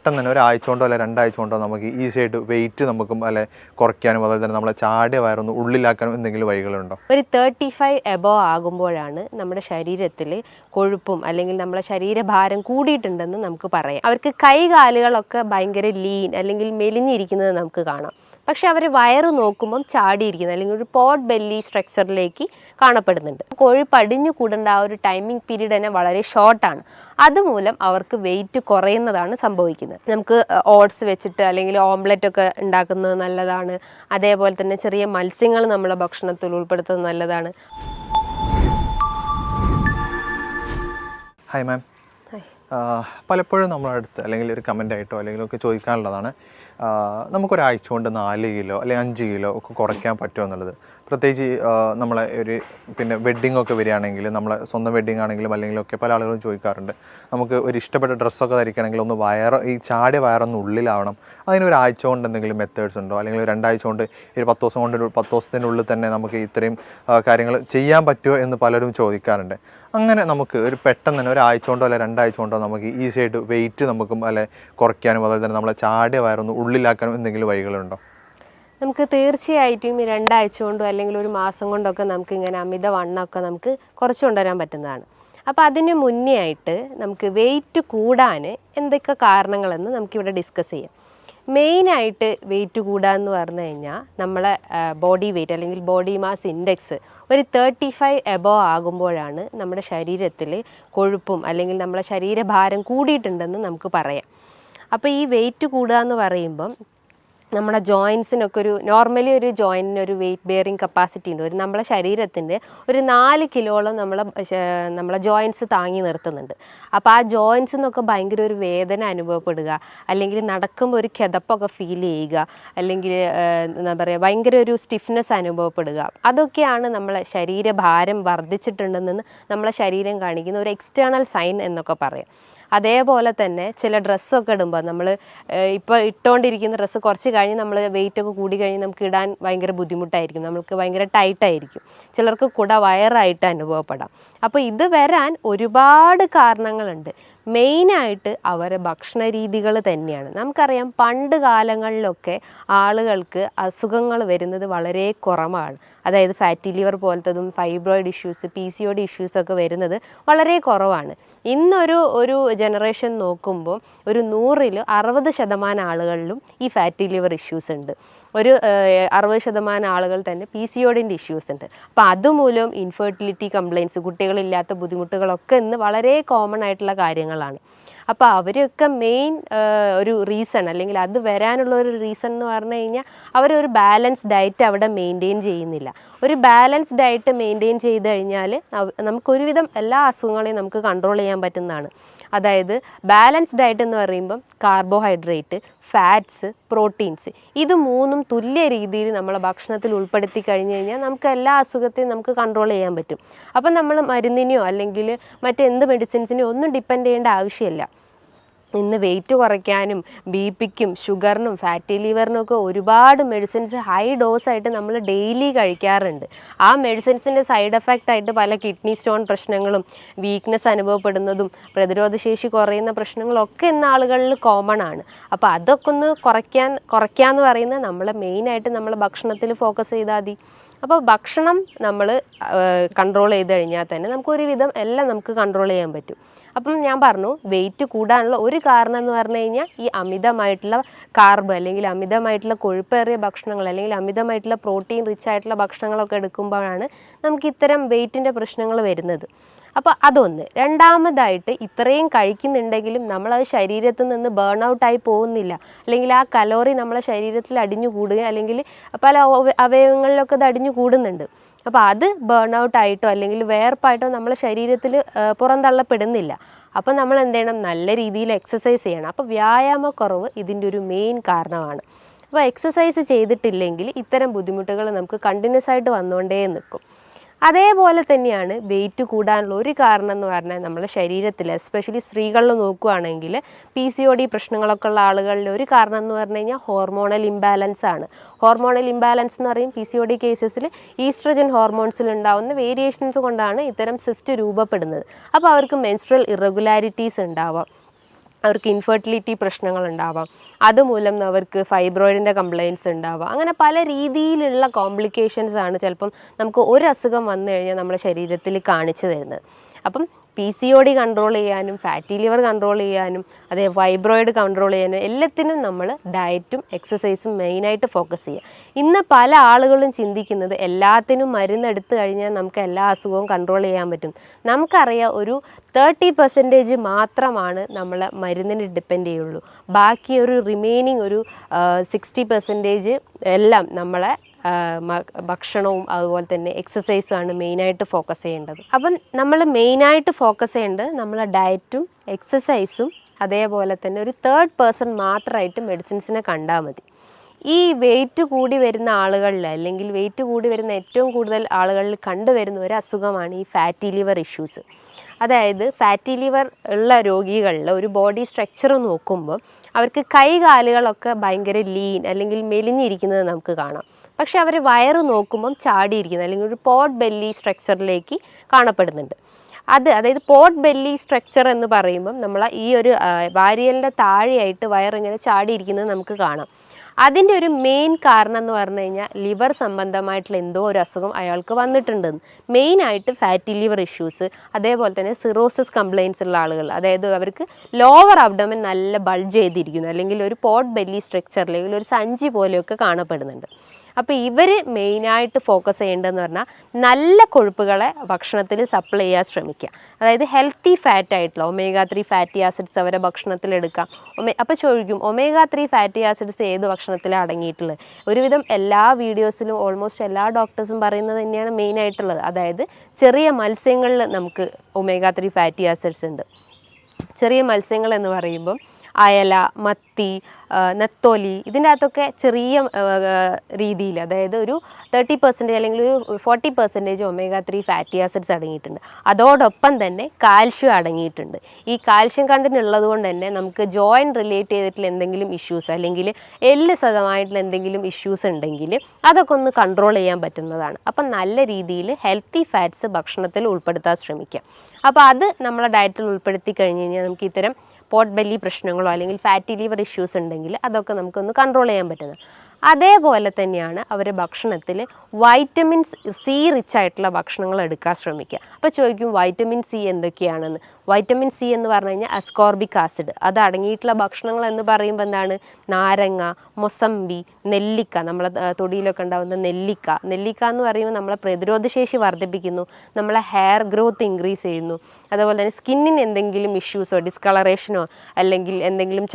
പെട്ടെന്ന് തന്നെ ഒരാഴ്ച കൊണ്ടോ അല്ലെ 2 ആഴ്ച കൊണ്ടോ നമുക്ക് ഈസി ആയിട്ട് വെയിറ്റ് നമുക്ക് അല്ലെ കുറയ്ക്കാനും അതുപോലെ തന്നെ നമ്മളെ ചാടിയ വയറൊന്ന് ഉള്ളിലാക്കാനും എന്തെങ്കിലും വഴികളുണ്ടോ? ഒരു 35 എബോവ് ആകുമ്പോഴാണ് നമ്മുടെ ശരീരത്തിൽ കൊഴുപ്പും അല്ലെങ്കിൽ നമ്മുടെ ശരീരഭാരം കൂടിയിട്ടുണ്ടെന്ന് നമുക്ക് പറയാം. അവർക്ക് കൈകാലുകളൊക്കെ ഭയങ്കര ലീൻ അല്ലെങ്കിൽ മെലിഞ്ഞിരിക്കുന്നത് നമുക്ക് കാണാം. പക്ഷെ അവർ വയറ് നോക്കുമ്പം ചാടിയിരിക്കുന്നത് അല്ലെങ്കിൽ ഒരു പോട്ട് ബെല്ലി സ്ട്രക്ചറിലേക്ക് കാണപ്പെടുന്നുണ്ട്. കൊഴുപ്പ് അടിഞ്ഞു കൂടേണ്ട ആ ഒരു ടൈമിംഗ് പീരീഡ് തന്നെ വളരെ ഷോർട്ടാണ്. അതുമൂലം അവർക്ക് വെയിറ്റ് കുറയുന്നതാണ് സംഭവിക്കുന്നത്. നമുക്ക് ഓട്സ് വെച്ചിട്ട് അല്ലെങ്കിൽ ഓംലെറ്റ് ഒക്കെ ഉണ്ടാക്കുന്നത് നല്ലതാണ്. അതേപോലെ തന്നെ ചെറിയ മത്സ്യങ്ങൾ നമ്മളെ ഭക്ഷണത്തിൽ ഉൾപ്പെടുത്തുന്നത് നല്ലതാണ്. ഹായ് മാം, പലപ്പോഴും നമ്മുടെ അടുത്ത് അല്ലെങ്കിൽ ഒരു കമൻ്റ് ആയിട്ടോ അല്ലെങ്കിൽ ഒക്കെ ചോദിക്കാനുള്ളതാണ്, നമുക്കൊരാഴ്ച കൊണ്ട് 4 കിലോ അല്ലെങ്കിൽ 5 കിലോ ഒക്കെ കുറയ്ക്കാൻ പറ്റുമോ എന്നുള്ളത്. പ്രത്യേകിച്ച് നമ്മളെ ഒരു പിന്നെ വെഡ്ഡിംഗ് ഒക്കെ വരികയാണെങ്കിൽ, നമ്മളെ സ്വന്തം വെഡ്ഡിംഗ് ആണെങ്കിലും അല്ലെങ്കിലൊക്കെ പല ആളുകളും ചോദിക്കാറുണ്ട്, നമുക്ക് ഒരു ഇഷ്ടപ്പെട്ട ഡ്രസ്സൊക്കെ ധരിക്കുകയാണെങ്കിൽ ഒന്ന് ഈ ചാടിയ വയറൊന്ന് ഉള്ളിലാവണം, അതിനൊരാഴ്ച കൊണ്ട് എന്തെങ്കിലും മെത്തേഡ്സ് ഉണ്ടോ, അല്ലെങ്കിൽ 2 ആഴ്ച കൊണ്ട് ഒരു 10 ദിവസം കൊണ്ട് 10 ദിവസത്തിനുള്ളിൽ തന്നെ നമുക്ക് ഇത്രയും കാര്യങ്ങൾ ചെയ്യാൻ പറ്റുമോ എന്ന് പലരും ചോദിക്കാറുണ്ട്. അങ്ങനെ നമുക്ക് ഒരു പെട്ടെന്ന് തന്നെ ഒരാഴ്ച കൊണ്ടോ അല്ലെ 2 ആഴ്ച കൊണ്ടോ നമുക്ക് ഈസി ആയിട്ട് വെയിറ്റ് നമുക്ക് അല്ലെ കുറയ്ക്കാനും അതുപോലെ തന്നെ നമ്മളെ ചാടിയ വയറൊന്ന് ഉള്ളിലാക്കാനും എന്തെങ്കിലും വഴികളുണ്ടോ? നമുക്ക് തീർച്ചയായിട്ടും 2 ആഴ്ച കൊണ്ടോ അല്ലെങ്കിൽ ഒരു മാസം കൊണ്ടൊക്കെ നമുക്ക് ഇങ്ങനെ അമിത വണ്ണമൊക്കെ നമുക്ക് കുറച്ച് കൊണ്ടുവരാൻ പറ്റുന്നതാണ്. അപ്പോൾ അതിന് മുന്നേ ആയിട്ട് നമുക്ക് വെയിറ്റ് കൂടാൻ എന്തൊക്കെ കാരണങ്ങളെന്ന് നമുക്കിവിടെ ഡിസ്കസ് ചെയ്യാം. മെയിനായിട്ട് വെയിറ്റ് കൂടാന്ന് പറഞ്ഞു കഴിഞ്ഞാൽ നമ്മളെ ബോഡി വെയിറ്റ് അല്ലെങ്കിൽ ബോഡി മാസ് ഇൻഡെക്സ് ഒരു 35 എബോവ് ആകുമ്പോഴാണ് നമ്മുടെ ശരീരത്തിൽ കൊഴുപ്പും അല്ലെങ്കിൽ നമ്മളെ ശരീരഭാരം കൂടിയിട്ടുണ്ടെന്ന് നമുക്ക് പറയാം. അപ്പോൾ ഈ വെയിറ്റ് കൂടുക എന്ന് പറയുമ്പം നമ്മുടെ ജോയിൻസിനൊക്കെ നോർമലി ഒരു ജോയിൻറ്റിന് ഒരു വെയിറ്റ് ബെയറിങ് കപ്പാസിറ്റി ഉണ്ട്. നമ്മളെ ശരീരത്തിൻ്റെ ഒരു 4 കിലോളം നമ്മളെ ജോയിൻസ് താങ്ങി നിർത്തുന്നുണ്ട്. അപ്പോൾ ആ ജോയിൻസ് എന്നൊക്കെ ഭയങ്കര ഒരു വേദന അനുഭവപ്പെടുക, അല്ലെങ്കിൽ നടക്കുമ്പോൾ ഒരു കിതപ്പൊക്കെ ഫീൽ ചെയ്യുക, അല്ലെങ്കിൽ എന്താ പറയുക ഭയങ്കര ഒരു സ്റ്റിഫ്നെസ് അനുഭവപ്പെടുക, അതൊക്കെയാണ് നമ്മളെ ശരീരഭാരം വർദ്ധിച്ചിട്ടുണ്ടെന്ന് നമ്മളെ ശരീരം കാണിക്കുന്ന ഒരു എക്സ്റ്റേണൽ സൈൻ എന്നൊക്കെ പറയാം. അതേപോലെ തന്നെ ചില ഡ്രസ്സൊക്കെ ഇടുമ്പോൾ നമ്മൾ ഇപ്പോൾ ഇട്ടുകൊണ്ടിരിക്കുന്ന ഡ്രസ്സ് കുറച്ച് കഴിഞ്ഞ് നമ്മൾ വെയിറ്റൊക്കെ കൂടി കഴിഞ്ഞ് നമുക്ക് ഇടാൻ ഭയങ്കര ബുദ്ധിമുട്ടായിരിക്കും, നമുക്ക് ഭയങ്കര ടൈറ്റായിരിക്കും, ചിലർക്ക് വയറായിട്ട് അനുഭവപ്പെടാം. അപ്പോൾ ഇത് വരാൻ ഒരുപാട് കാരണങ്ങളുണ്ട്. മെയിനായിട്ട് അവരെ ഭക്ഷണ രീതികൾ തന്നെയാണ്. നമുക്കറിയാം പണ്ട് കാലങ്ങളിലൊക്കെ ആളുകൾക്ക് അസുഖങ്ങൾ വരുന്നത് വളരെ കുറവാണ്. അതായത് ഫാറ്റി ലിവർ പോലത്തതും ഫൈബ്രോയിഡ് ഇഷ്യൂസ്, PCOD ഇഷ്യൂസൊക്കെ വരുന്നത് വളരെ കുറവാണ്. ഇന്നൊരു ജനറേഷൻ നോക്കുമ്പോൾ ഒരു 100-ൽ 60% ആളുകളിലും ഈ ഫാറ്റി ലിവർ ഇഷ്യൂസ് ഉണ്ട്. ഒരു 60% ആളുകൾ തന്നെ PCODൻ്റെ ഇഷ്യൂസ് ഉണ്ട്. അപ്പോൾ അതുമൂലം ഇൻഫെർട്ടിലിറ്റി കംപ്ലയിൻസ്, കുട്ടികളില്ലാത്ത ബുദ്ധിമുട്ടുകളൊക്കെ ഇന്ന് വളരെ കോമൺ ആയിട്ടുള്ള കാര്യങ്ങളാണ്. അപ്പോൾ അവരൊക്കെ മെയിൻ ഒരു റീസൺ അല്ലെങ്കിൽ അത് വരാനുള്ള ഒരു റീസൺ എന്ന് പറഞ്ഞു കഴിഞ്ഞാൽ അവരൊരു ബാലൻസ് ഡയറ്റ് അവിടെ മെയിൻറ്റെയിൻ ചെയ്യുന്നില്ല. ഒരു ബാലൻസ് ഡയറ്റ് മെയിൻറ്റെയിൻ ചെയ്ത് കഴിഞ്ഞാൽ നമുക്കൊരുവിധം എല്ലാ അസുഖങ്ങളെയും നമുക്ക് കൺട്രോൾ ചെയ്യാൻ പറ്റുന്നതാണ്. അതായത് ബാലൻസ് ഡയറ്റ് എന്ന് പറയുമ്പം കാർബോഹൈഡ്രേറ്റ്, ഫാറ്റ്സ്, പ്രോട്ടീൻസ്, ഇത് 3ഉം തുല്യ രീതിയിൽ നമ്മളെ ഭക്ഷണത്തിൽ ഉൾപ്പെടുത്തി കഴിഞ്ഞ് കഴിഞ്ഞാൽ നമുക്ക് എല്ലാ അസുഖത്തെയും നമുക്ക് കൺട്രോൾ ചെയ്യാൻ പറ്റും. അപ്പം നമ്മൾ മരുന്നിനെയോ അല്ലെങ്കിൽ മറ്റെന്ത് മെഡിസിൻസിനെയോ ഒന്നും ഡിപ്പെൻഡ് ചെയ്യേണ്ട ആവശ്യമില്ല. ഇന്ന് വെയിറ്റ് കുറയ്ക്കാനും BP-ക്കും ഷുഗറിനും ഫാറ്റി ലിവറിനൊക്കെ ഒരുപാട് മെഡിസിൻസ് ഹൈ ഡോസായിട്ട് നമ്മൾ ഡെയിലി കഴിക്കാറുണ്ട്. ആ മെഡിസിൻസിൻ്റെ സൈഡ് എഫക്റ്റ് ആയിട്ട് പല കിഡ്നി സ്റ്റോൺ പ്രശ്നങ്ങളും വീക്ക്നെസ് അനുഭവപ്പെടുന്നതും പ്രതിരോധശേഷി കുറയുന്ന പ്രശ്നങ്ങളൊക്കെ ഇന്ന് ആളുകളിൽ കോമൺ ആണ്. അപ്പോൾ അതൊക്കെ ഒന്ന് കുറയ്ക്കാന്ന് പറയുന്നത് നമ്മൾ മെയിനായിട്ട് നമ്മൾ ഭക്ഷണത്തിൽ ഫോക്കസ് ചെയ്താൽ മതി. അപ്പോൾ ഭക്ഷണം നമ്മൾ കൺട്രോൾ ചെയ്ത് കഴിഞ്ഞാൽ തന്നെ നമുക്കൊരുവിധം എല്ലാം നമുക്ക് കൺട്രോൾ ചെയ്യാൻ പറ്റും. അപ്പം ഞാൻ പറഞ്ഞു വെയിറ്റ് കൂടാനുള്ള ഒരു കാരണം എന്ന് പറഞ്ഞു കഴിഞ്ഞാൽ ഈ അമിതമായിട്ടുള്ള കാർബ് അല്ലെങ്കിൽ അമിതമായിട്ടുള്ള കൊഴുപ്പേറിയ ഭക്ഷണങ്ങൾ അല്ലെങ്കിൽ അമിതമായിട്ടുള്ള പ്രോട്ടീൻ റിച്ച് ആയിട്ടുള്ള ഭക്ഷണങ്ങളൊക്കെ എടുക്കുമ്പോഴാണ് നമുക്ക് ഇത്തരം വെയിറ്റിൻ്റെ പ്രശ്നങ്ങൾ വരുന്നത്. അപ്പോൾ അതൊന്ന്. രണ്ടാമതായിട്ട് ഇത്രയും കഴിക്കുന്നുണ്ടെങ്കിലും നമ്മളത് ശരീരത്തിൽ നിന്ന് ബേൺ ഔട്ടായി പോകുന്നില്ല, അല്ലെങ്കിൽ ആ കലോറി നമ്മളെ ശരീരത്തിൽ അടിഞ്ഞു കൂടുക അല്ലെങ്കിൽ പല അവയവങ്ങളിലൊക്കെ അത് അടിഞ്ഞു കൂടുന്നുണ്ട്. അപ്പോൾ അത് ബേൺ ഔട്ടായിട്ടോ അല്ലെങ്കിൽ വേർപ്പായിട്ടോ നമ്മളെ ശരീരത്തിൽ പുറന്തള്ളപ്പെടുന്നില്ല. അപ്പോൾ നമ്മൾ എന്ത് ചെയ്യണം? നല്ല രീതിയിൽ എക്സസൈസ് ചെയ്യണം. അപ്പോൾ വ്യായാമക്കുറവ് ഇതിൻ്റെ ഒരു മെയിൻ കാരണമാണ്. അപ്പോൾ എക്സസൈസ് ചെയ്തിട്ടില്ലെങ്കിൽ ഇത്തരം ബുദ്ധിമുട്ടുകൾ നമുക്ക് കണ്ടിന്യൂസ് ആയിട്ട് വന്നുകൊണ്ടേ നിൽക്കും. അതേപോലെ തന്നെയാണ് വെയിറ്റ് കൂടാനുള്ള ഒരു കാരണം എന്ന് പറഞ്ഞാൽ നമ്മുടെ ശരീരത്തിൽ എസ്പെഷ്യലി സ്ത്രീകളിൽ നോക്കുകയാണെങ്കിൽ PCOD പ്രശ്നങ്ങളൊക്കെ ഉള്ള ആളുകളിൽ ഒരു കാരണം എന്ന് പറഞ്ഞു കഴിഞ്ഞാൽ ഹോർമോണൽ ഇംബാലൻസ് ആണ്. ഹോർമോണൽ ഇംബാലൻസ് എന്ന് പറയും PCOD കേസസിൽ ഈസ്ട്രജൻ ഹോർമോൺസിൽ ഉണ്ടാകുന്ന വേരിയേഷൻസ് കൊണ്ടാണ് ഇത്തരം സിസ്റ്റ് രൂപപ്പെടുന്നത്. അപ്പോൾ അവർക്ക് മെൻസ്ട്രൽ ഇറഗുലാരിറ്റീസ് ഉണ്ടാവാം. അവർക്ക് ഇൻഫെർട്ടിലിറ്റി പ്രശ്നങ്ങൾ ഉണ്ടാവാം, അതുമൂലം അവർക്ക് ഫൈബ്രോയിഡിൻ്റെ കംപ്ലയിൻസ് ഉണ്ടാവാം. അങ്ങനെ പല രീതിയിലുള്ള കോംപ്ലിക്കേഷൻസ് ആണ് ചിലപ്പം നമുക്ക് ഒരു അസുഖം വന്നു കഴിഞ്ഞാൽ നമ്മുടെ ശരീരത്തിൽ കാണിച്ചു തരുന്നത്. അപ്പം PCOD കൺട്രോൾ ചെയ്യാനും ഫാറ്റി ലിവർ കൺട്രോൾ ചെയ്യാനും അതേ ഫൈബ്രോയിഡ് കൺട്രോൾ ചെയ്യാനും എല്ലാത്തിനും നമ്മൾ ഡയറ്റും എക്സസൈസും മെയിനായിട്ട് ഫോക്കസ് ചെയ്യുക. ഇന്ന് പല ആളുകളും ചിന്തിക്കുന്നത് എല്ലാത്തിനും മരുന്നെടുത്ത് കഴിഞ്ഞാൽ നമുക്ക് എല്ലാ അസുഖവും കൺട്രോൾ ചെയ്യാൻ പറ്റും. നമുക്കറിയാം ഒരു 30% മാത്രമാണ് നമ്മൾ മരുന്നിന് ഡിപ്പെൻഡ് ചെയ്യുള്ളൂ. ബാക്കി ഒരു റിമൈനിങ് ഒരു 60% എല്ലാം നമ്മളെ ഭക്ഷണവും അതുപോലെ തന്നെ എക്സസൈസും ആണ് മെയിനായിട്ട് ഫോക്കസ് ചെയ്യേണ്ടത്. അപ്പം നമ്മൾ മെയിനായിട്ട് ഫോക്കസ് ചെയ്യേണ്ടത് നമ്മളെ ഡയറ്റും എക്സസൈസും അതേപോലെ തന്നെ ഒരു 3rd മാത്രമായിട്ട് മെഡിസിൻസിനെ കണ്ടാൽ മതി. ഈ വെയിറ്റ് കൂടി വരുന്ന ആളുകളിൽ അല്ലെങ്കിൽ വെയിറ്റ് കൂടി വരുന്ന ഏറ്റവും കൂടുതൽ ആളുകളിൽ കണ്ടുവരുന്ന ഒരു അസുഖമാണ് ഈ ഫാറ്റി ലിവർ ഇഷ്യൂസ്. അതായത് ഫാറ്റി ലിവർ ഉള്ള രോഗികളിൽ ഒരു ബോഡി സ്ട്രക്ചർ നോക്കുമ്പോൾ അവർക്ക് കൈകാലുകളൊക്കെ ഭയങ്കര ലീൻ അല്ലെങ്കിൽ മെലിഞ്ഞിരിക്കുന്നത് നമുക്ക് കാണാം. പക്ഷെ അവർ വയറ് നോക്കുമ്പം ചാടിയിരിക്കുന്നത് അല്ലെങ്കിൽ ഒരു പോട്ട് ബെല്ലി സ്ട്രക്ചറിലേക്ക് കാണപ്പെടുന്നുണ്ട്. അതായത് പോട്ട് ബെല്ലി സ്ട്രക്ചർ എന്ന് പറയുമ്പം നമ്മൾ ഈ ഒരു വാരിയലിൻ്റെ താഴെയായിട്ട് വയറിങ്ങനെ ചാടിയിരിക്കുന്നത് നമുക്ക് കാണാം. അതിൻ്റെ ഒരു മെയിൻ കാരണം എന്ന് പറഞ്ഞു കഴിഞ്ഞാൽ ലിവർ സംബന്ധമായിട്ടുള്ള എന്തോ ഒരു അസുഖം അയാൾക്ക് വന്നിട്ടുണ്ടെന്ന്. മെയിനായിട്ട് ഫാറ്റി ലിവർ ഇഷ്യൂസ്, അതേപോലെ തന്നെ സിറോസിസ് കംപ്ലയിൻസ് ഉള്ള ആളുകൾ, അതായത് അവർക്ക് ലോവർ അബ്ഡോമൻ നല്ല ബൾജ് ചെയ്തിരിക്കുന്നു അല്ലെങ്കിൽ ഒരു പോട്ട് ബെല്ലി സ്ട്രക്ചർ അല്ലെങ്കിൽ ഒരു സഞ്ചി പോലെയൊക്കെ കാണപ്പെടുന്നുണ്ട്. അപ്പോൾ ഇവർ മെയിനായിട്ട് ഫോക്കസ് ചെയ്യേണ്ടതെന്ന് പറഞ്ഞാൽ നല്ല കൊഴുപ്പുകളെ ഭക്ഷണത്തിൽ സപ്ലൈ ചെയ്യാൻ ശ്രമിക്കുക. അതായത് ഹെൽത്തി ഫാറ്റ് ആയിട്ടുള്ള omega-3 ഫാറ്റി ആസിഡ്സ് അവരെ ഭക്ഷണത്തിൽ എടുക്കാം. അപ്പോൾ ചോദിക്കും omega-3 ഫാറ്റി ആസിഡ്സ് ഏത് ഭക്ഷണത്തിലാണ് അടങ്ങിയിട്ടുള്ളത്? ഒരുവിധം എല്ലാ വീഡിയോസിലും ഓൾമോസ്റ്റ് എല്ലാ ഡോക്ടേഴ്സും പറയുന്നത് തന്നെയാണ് മെയിനായിട്ടുള്ളത്. അതായത് ചെറിയ മത്സ്യങ്ങളിൽ നമുക്ക് omega-3 ഫാറ്റി ആസിഡ്സ് ഉണ്ട്. ചെറിയ മത്സ്യങ്ങൾ എന്ന് പറയുമ്പം അയല, മത്തി, നെത്തോലി, ഇതിൻ്റെ അകത്തൊക്കെ ചെറിയ രീതിയിൽ അതായത് ഒരു 30% അല്ലെങ്കിൽ ഒരു 40% omega-3 ഫാറ്റി ആസിഡ്സ് അടങ്ങിയിട്ടുണ്ട്. അതോടൊപ്പം തന്നെ കാൽഷ്യം അടങ്ങിയിട്ടുണ്ട്. ഈ കാൽഷ്യം കണ്ടന്റ് ഉള്ളത് കൊണ്ട് തന്നെ നമുക്ക് ജോയിൻറ്റ് റിലേറ്റ് ചെയ്തിട്ടുള്ള എന്തെങ്കിലും ഇഷ്യൂസ് അല്ലെങ്കിൽ എല്ല് സതമായിട്ടുള്ള എന്തെങ്കിലും ഇഷ്യൂസ് ഉണ്ടെങ്കിൽ അതൊക്കെ ഒന്ന് കൺട്രോൾ ചെയ്യാൻ പറ്റുന്നതാണ്. അപ്പം നല്ല രീതിയിൽ ഹെൽത്തി ഫാറ്റ്സ് ഭക്ഷണത്തിൽ ഉൾപ്പെടുത്താൻ ശ്രമിക്കാം. അപ്പോൾ അത് നമ്മളെ ഡയറ്റിൽ ഉൾപ്പെടുത്തി കഴിഞ്ഞ് കഴിഞ്ഞാൽ നമുക്ക് ഇത്തരം പോട്ട് ബെല്ലി പ്രശ്നങ്ങളോ അല്ലെങ്കിൽ ഫാറ്റി ലിവർ ഇഷ്യൂസ് ഉണ്ടെങ്കിൽ അതൊക്കെ നമുക്കൊന്ന് കൺട്രോൾ ചെയ്യാൻ പറ്റുന്നത്. അതേപോലെ തന്നെയാണ് അവർ ഭക്ഷണത്തിൽ വൈറ്റമിൻ സി റിച്ച് ആയിട്ടുള്ള ഭക്ഷണങ്ങൾ എടുക്കാൻ ശ്രമിക്കുക. അപ്പോൾ ചോദിക്കും വൈറ്റമിൻ സി എന്തൊക്കെയാണെന്ന്. വൈറ്റമിൻ സി എന്ന് പറഞ്ഞു കഴിഞ്ഞാൽ അസ്കോർബിക് ആസിഡ് അത് അടങ്ങിയിട്ടുള്ള ഭക്ഷണങ്ങൾ എന്ന് പറയുമ്പോൾ എന്താണ്? നാരങ്ങ, മൊസമ്പി, നെല്ലിക്ക, നമ്മളെ തൊടിയിലൊക്കെ ഉണ്ടാകുന്ന നെല്ലിക്ക എന്ന് പറയുമ്പോൾ നമ്മളെ പ്രതിരോധശേഷി വർദ്ധിപ്പിക്കുന്നു, നമ്മളെ ഹെയർ ഗ്രോത്ത് ഇൻക്രീസ് ചെയ്യുന്നു. അതുപോലെ തന്നെ സ്കിന്നിന് എന്തെങ്കിലും ഇഷ്യൂസോ ഡിസ്കളറേഷനോ അല്ലെങ്കിൽ എന്തെങ്കിലും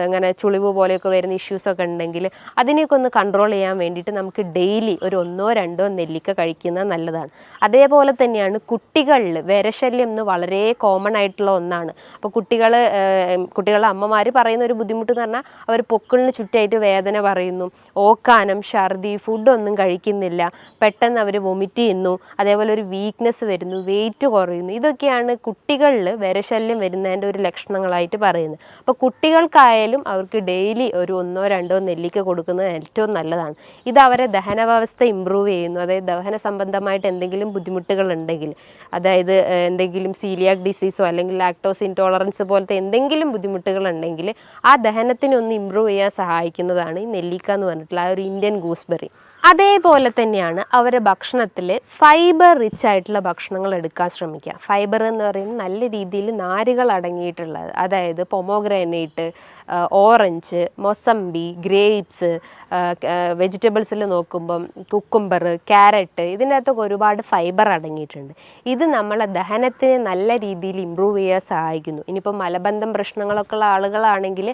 അങ്ങനെ ചുളിവ് പോലെയൊക്കെ വരുന്ന ഇഷ്യൂസൊക്കെ ഉണ്ടെങ്കിൽ അതിനെയൊക്കെ ഒന്ന് കൺട്രോൾ ചെയ്യാൻ വേണ്ടിയിട്ട് നമുക്ക് ഡെയിലി ഒരു 1-2 നെല്ലിക്ക കഴിക്കുന്നത് നല്ലതാണ്. അതേപോലെ തന്നെയാണ് കുട്ടികളിൽ വിരശല്യം എന്ന് വളരെ കോമൺ ആയിട്ടുള്ള ഒന്നാണ്. അപ്പോൾ കുട്ടികളുടെ അമ്മമാർ പറയുന്ന ഒരു ബുദ്ധിമുട്ട് എന്ന് പറഞ്ഞാൽ അവർ പൊക്കിളിന് ചുറ്റായിട്ട് വേദന പറയുന്നു, ഓക്കാനം, ഛർദി, ഫുഡൊന്നും കഴിക്കുന്നില്ല, പെട്ടെന്ന് അവർ വൊമിറ്റ് ചെയ്യുന്നു, അതേപോലെ ഒരു വീക്ക്നെസ് വരുന്നു, വെയിറ്റ് കുറയുന്നു. ഇതൊക്കെയാണ് കുട്ടികളിൽ വിരശല്യം വരുന്നതിൻ്റെ ഒരു ലക്ഷണങ്ങളായിട്ട് പറയുന്നത്. അപ്പോൾ കുട്ടികൾക്കായാലും അവർക്ക് ഡെയിലി ഒരു 1-2 നെല്ലിക്ക കൊടുക്കുന്നത് ഏറ്റവും നല്ലതാണ്. ഇത് അവരെ ദഹന വ്യവസ്ഥ ഇമ്പ്രൂവ് ചെയ്യുന്നു. അതായത് ദഹന സംബന്ധമായിട്ട് എന്തെങ്കിലും ബുദ്ധിമുട്ടുകൾ ഉണ്ടെങ്കിൽ, അതായത് എന്തെങ്കിലും സീലിയാക് ഡിസീസോ അല്ലെങ്കിൽ ലാക്ടോസ് ഇൻടോളറൻസ് പോലത്തെ എന്തെങ്കിലും ബുദ്ധിമുട്ടുകൾ ഉണ്ടെങ്കിൽ ആ ദഹനത്തിനൊന്ന് ഇമ്പ്രൂവ് ചെയ്യാൻ സഹായിക്കുന്നതാണ് ഈ നെല്ലിക്ക എന്ന് പറഞ്ഞിട്ടുള്ള ആ ഒരു ഇന്ത്യൻ ഗൂസ്ബെറി. അതേപോലെ തന്നെയാണ് അവരുടെ ഭക്ഷണത്തിൽ ഫൈബർ റിച്ച് ആയിട്ടുള്ള ഭക്ഷണങ്ങൾ എടുക്കാൻ ശ്രമിക്കുക. ഫൈബർ എന്ന് പറയുന്നത് നല്ല രീതിയിൽ നാരുകൾ അടങ്ങിയിട്ടുള്ളത്, അതായത് പൊമോഗ്രാനൈറ്റ്, ഓറഞ്ച്, മൊസമ്പി, ഗ്രേപ്സ്, വെജിറ്റബിൾസിൽ നോക്കുമ്പം കുക്കുംബർ, ക്യാരറ്റ്, ഇതിൻ്റെ അകത്തൊക്കെ ഒരുപാട് ഫൈബർ അടങ്ങിയിട്ടുണ്ട്. ഇത് നമ്മളെ ദഹനത്തിനെ നല്ല രീതിയിൽ ഇമ്പ്രൂവ് ചെയ്യാൻ സഹായിക്കുന്നു. ഇനിയിപ്പോൾ മലബന്ധം പ്രശ്നങ്ങളൊക്കെ ഉള്ള ആളുകളാണെങ്കിൽ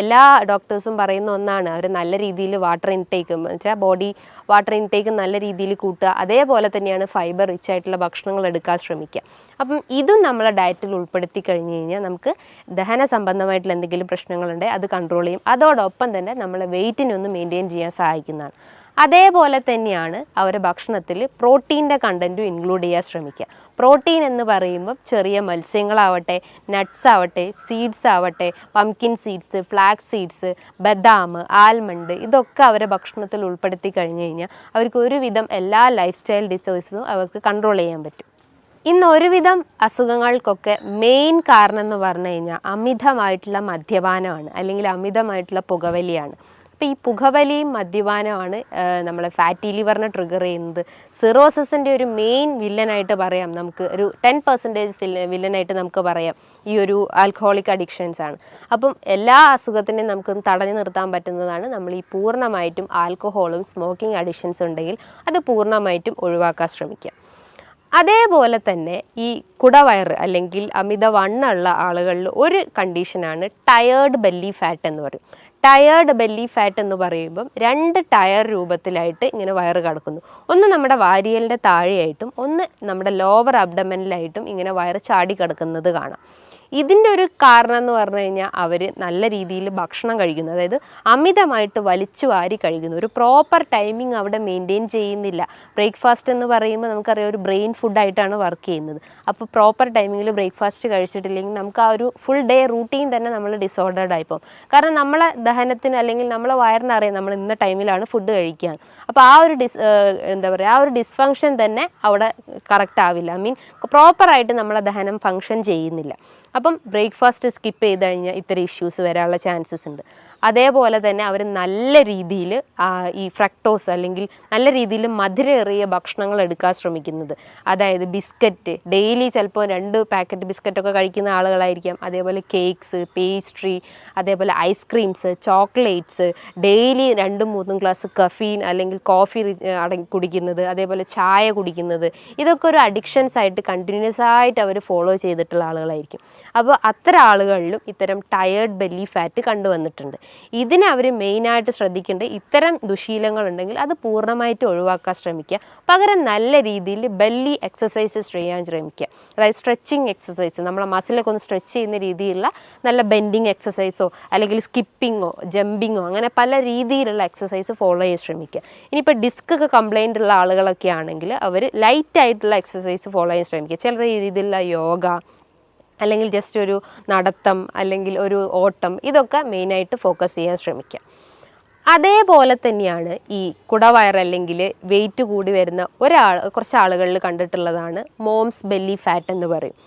എല്ലാ ഡോക്ടേഴ്സും പറയുന്ന ഒന്നാണ് അവർ നല്ല രീതിയിൽ വാട്ടർ ഇൻടേക്ക് വെച്ചാൽ ബോഡി വാട്ടർ ഇൻടേക്ക് നല്ല രീതിയിൽ കൂട്ടുക. അതേപോലെ തന്നെയാണ് ഫൈബർ റിച്ച് ആയിട്ടുള്ള ഭക്ഷണങ്ങൾ എടുക്കാൻ ശ്രമിക്കുക. അപ്പം ഇതും നമ്മളെ ഡയറ്റിൽ ഉൾപ്പെടുത്തി കഴിഞ്ഞ് കഴിഞ്ഞാൽ നമുക്ക് ദഹന സംബന്ധമായിട്ടുള്ള എന്തെങ്കിലും പ്രശ്നങ്ങളുണ്ടെങ്കിൽ അത് കൺട്രോൾ ചെയ്യും. അതോടൊപ്പം തന്നെ നമ്മളെ വെയിറ്റിനെ ഒന്ന് മെയിൻറ്റെയിൻ ചെയ്യാൻ സഹായിക്കുന്നതാണ്. അതേപോലെ തന്നെയാണ് അവരുടെ ഭക്ഷണത്തിൽ പ്രോട്ടീൻ്റെ കണ്ടൻറ്റും ഇൻക്ലൂഡ് ചെയ്യാൻ ശ്രമിക്കുക. പ്രോട്ടീൻ എന്ന് പറയുമ്പോൾ ചെറിയ മത്സ്യങ്ങളാവട്ടെ, നട്ട്സ് ആവട്ടെ, സീഡ്സ് ആവട്ടെ, പംകിൻ സീഡ്സ്, ഫ്ലാക്സ് സീഡ്സ്, ബദാം, ആൽമണ്ട്, ഇതൊക്കെ അവരുടെ ഭക്ഷണത്തിൽ ഉൾപ്പെടുത്തി കഴിഞ്ഞ് കഴിഞ്ഞാൽ അവർക്ക് ഒരുവിധം എല്ലാ ലൈഫ് സ്റ്റൈൽ ഡിസീസസും അവർക്ക് കൺട്രോൾ ചെയ്യാൻ പറ്റും. ഇന്ന് ഒരുവിധം അസുഖങ്ങൾക്കൊക്കെ മെയിൻ കാരണം എന്ന് പറഞ്ഞു കഴിഞ്ഞാൽ അമിതമായിട്ടുള്ള മദ്യപാനമാണ്, അല്ലെങ്കിൽ അമിതമായിട്ടുള്ള പുകവലിയാണ്. അപ്പോൾ ഈ പുകവലിയും മദ്യപാനമാണ് നമ്മളെ ഫാറ്റി ലിവറിനെ ട്രിഗർ ചെയ്യുന്നത്. സിറോസിസിൻ്റെ ഒരു മെയിൻ വില്ലനായിട്ട് പറയാം, നമുക്ക് ഒരു 10% വില്ലനായിട്ട് നമുക്ക് പറയാം ഈ ഒരു ആൽക്കഹോളിക് അഡിക്ഷൻസ് ആണ്. അപ്പം എല്ലാ അസുഖത്തിനെയും നമുക്ക് തടഞ്ഞു നിർത്താൻ പറ്റുന്നതാണ് നമ്മൾ ഈ പൂർണ്ണമായിട്ടും ആൽക്കഹോളും സ്മോക്കിംഗ് അഡിക്ഷൻസ് ഉണ്ടെങ്കിൽ അത് പൂർണ്ണമായിട്ടും ഒഴിവാക്കാൻ ശ്രമിക്കുക. അതേപോലെ തന്നെ ഈ കുടവയറ് അല്ലെങ്കിൽ അമിതവണ്ണമുള്ള ആളുകളിൽ ഒരു കണ്ടീഷനാണ് ടയേർഡ് ബെല്ലി ഫാറ്റ് എന്ന് പറയും. ടയേർഡ് ബെല്ലി ഫാറ്റ് എന്ന് പറയുമ്പം 2 ടയർ രൂപത്തിലായിട്ട് ഇങ്ങനെ വയറ് കിടക്കുന്നു. ഒന്ന് നമ്മുടെ വാരിയലിൻ്റെ താഴെയായിട്ടും ഒന്ന് നമ്മുടെ ലോവർ അബ്ഡമനിലായിട്ടും ഇങ്ങനെ വയറ് ചാടി കിടക്കുന്നത് കാണാം. ഇതിൻ്റെ ഒരു കാരണം എന്ന് പറഞ്ഞു കഴിഞ്ഞാൽ അവർ നല്ല രീതിയിൽ ഭക്ഷണം കഴിക്കുന്നു, അതായത് അമിതമായിട്ട് വലിച്ചു വാരി കഴിക്കുന്നു. ഒരു പ്രോപ്പർ ടൈമിംഗ് അവിടെ മെയിൻറ്റെയിൻ ചെയ്യുന്നില്ല. ബ്രേക്ക്ഫാസ്റ്റ് എന്ന് പറയുമ്പോൾ നമുക്കറിയാം ഒരു ബ്രെയിൻ ഫുഡായിട്ടാണ് വർക്ക് ചെയ്യുന്നത്. അപ്പോൾ പ്രോപ്പർ ടൈമിങ്ങിൽ ബ്രേക്ക്ഫാസ്റ്റ് കഴിച്ചിട്ടില്ലെങ്കിൽ നമുക്ക് ആ ഒരു ഫുൾ ഡേ റൂട്ടീൻ തന്നെ നമ്മൾ ഡിസോർഡേർഡ് ആയിപ്പോകും. കാരണം നമ്മളെ ദഹനത്തിന് അല്ലെങ്കിൽ നമ്മളെ വയറിനറിയാം നമ്മൾ ഇന്ന ടൈമിലാണ് ഫുഡ് കഴിക്കുക. അപ്പോൾ ആ ഒരു ആ ഒരു ഡിസ്ഫങ്ഷൻ തന്നെ അവിടെ കറക്റ്റ് ആവില്ല. പ്രോപ്പറായിട്ട് നമ്മളെ ദഹനം ഫങ്ഷൻ ചെയ്യുന്നില്ല. അപ്പം ബ്രേക്ക്ഫാസ്റ്റ് സ്കിപ്പ് ചെയ്ത് കഴിഞ്ഞാൽ ഇത്തരം ഇഷ്യൂസ് വരാനുള്ള ചാൻസസ് ഉണ്ട്. അതേപോലെ തന്നെ അവർ നല്ല രീതിയിൽ ഈ ഫ്രക്ടോസ് അല്ലെങ്കിൽ നല്ല രീതിയിൽ മധുരമേറിയ ഭക്ഷണങ്ങൾ എടുക്കാൻ ശ്രമിക്കുന്നത്. അതായത് ബിസ്ക്കറ്റ് ഡെയിലി ചിലപ്പോൾ 2 പാക്കറ്റ് ബിസ്ക്കറ്റൊക്കെ കഴിക്കുന്ന ആളുകളായിരിക്കാം. അതേപോലെ കേക്ക്സ്, പേസ്ട്രി, അതേപോലെ ice creams, chocolates, daily 2-3 glass caffeine അല്ലെങ്കിൽ കോഫി കുടിക്കുന്നത്, അതേപോലെ ചായ കുടിക്കുന്നത്, ഇതൊക്കെ ഒരു അഡിക്ഷൻസ് ആയിട്ട് കണ്ടിന്യൂസ് ആയിട്ട് അവർ ഫോളോ ചെയ്തിട്ടുള്ള ആളുകളായിരിക്കും. അപ്പോൾ അത്തരം ആളുകളിലും ഇത്തരം ടയേർഡ് ബെല്ലി ഫാറ്റ് കണ്ടുവന്നിട്ടുണ്ട്. ഇതിനെ അവർ മെയിനായിട്ട് ശ്രദ്ധിക്കേണ്ടത് ഇത്തരം ദുശീലങ്ങളുണ്ടെങ്കിൽ അത് പൂർണ്ണമായിട്ട് ഒഴിവാക്കാൻ ശ്രമിക്കുക. പകരം നല്ല രീതിയിൽ ബെല്ലി എക്സസൈസസ് ചെയ്യാൻ ശ്രമിക്കുക. അതായത് സ്ട്രെച്ചിങ് എക്സസൈസ്, നമ്മളെ മസിലൊക്കെ ഒന്ന് സ്ട്രെച്ച് ചെയ്യുന്ന രീതിയിലുള്ള നല്ല ബെൻഡിങ് എക്സസൈസോ അല്ലെങ്കിൽ സ്കിപ്പിങ്ങോ ജമ്പിങ്ങോ അങ്ങനെ പല രീതിയിലുള്ള എക്സസൈസ് ഫോളോ ചെയ്യാൻ ശ്രമിക്കുക. ഇനിയിപ്പോൾ ഡിസ്ക് ഒക്കെ കംപ്ലൈൻ്റ് ഉള്ള ആളുകളൊക്കെ ആണെങ്കിൽ അവർ ലൈറ്റായിട്ടുള്ള എക്സസൈസ് ഫോളോ ചെയ്യാൻ ശ്രമിക്കുക. ചില രീതിയിലുള്ള യോഗ അല്ലെങ്കിൽ ജസ്റ്റ് ഒരു നടത്തം അല്ലെങ്കിൽ ഒരു ഓട്ടം, ഇതൊക്കെ മെയിനായിട്ട് ഫോക്കസ് ചെയ്യാൻ ശ്രമിക്കുക. അതേപോലെ തന്നെയാണ് ഈ കുടവയർ അല്ലെങ്കിൽ വെയിറ്റ് കൂടി വരുന്ന കുറച്ച് ആളുകളിൽ കണ്ടിട്ടുള്ളതാണ് മോംസ് ബെല്ലി ഫാറ്റ് എന്ന് പറയും.